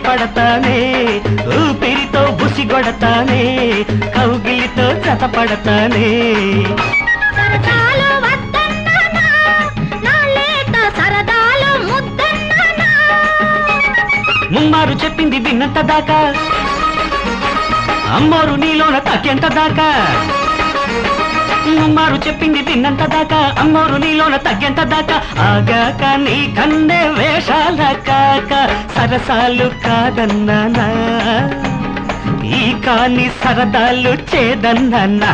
పడతానే ఊపిరితో బుసిగొడతానే కౌగిలితో జతపడతానే ముమ్మారు చెప్పింది విన్నంత దాకా అమ్మోరు నీలోన తగ్గెంత దాకా ముమ్మారు చెప్పింది విన్నంత దాకా అమ్మోరు నీలోన తగ్గెంత దాకా ఆగాక నీ కన్నే వేషాల కాక సరసాలు కాదన్నానా ఈ కాని సరదాలు చేదన్నానా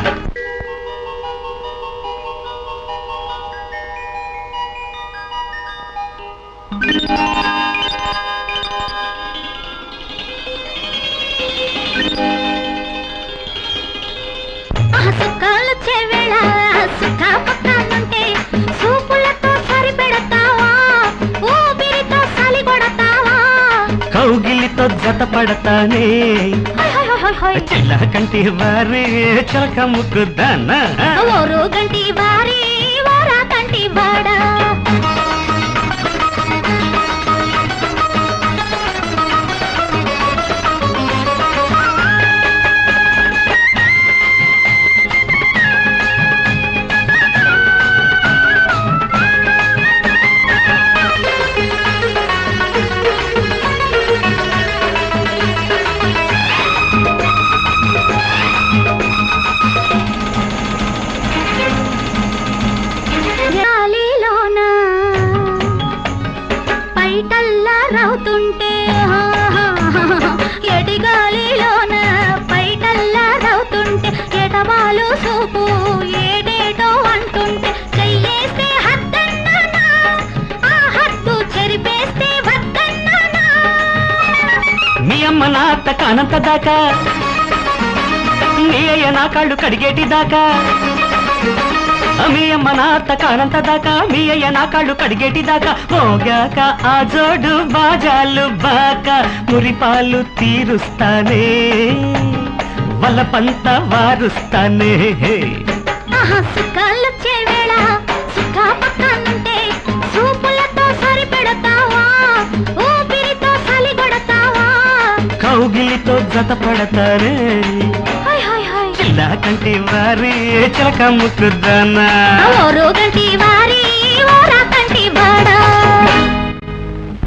కౌగిలితో జతపడతానే చిల్ల కంటి వారి చిలక ముక్కుదానా గంటి వారి వారా కంటి వాడా రవుతుంటే ఎడిగాలిలోన పైటల్లా రవుతుంటే ఎటవాలు సూపు ఏడేటో అంటుంటే చెయ్యేస్తే హద్దన్నానా ఆ హద్దు చెరిపేస్తే వద్దన్నానా మీ అమ్మ నా అత్త కానంత దాకా నీ అయ్య నా కాళ్ళు కడిగేటి దాకా మీ అమ్మ నా అత్త కానంత దాకా మీ అయ్య నా కాళ్ళు కడిగేటి దాకా పోగాక ఆ జోడు బాజాలు బాక మురిపాలు తీరుస్తానే వలపంత వారుస్తానే సుఖాలొచ్చే వేళ సుఖ పక్కనుంటే సూపులతో సరిపెడతావా ఊపిరితో సలిగొడతావా కౌగిలితో జతపడతారే కంటి వారి చిలక ముక్కుదానా గంటి వారి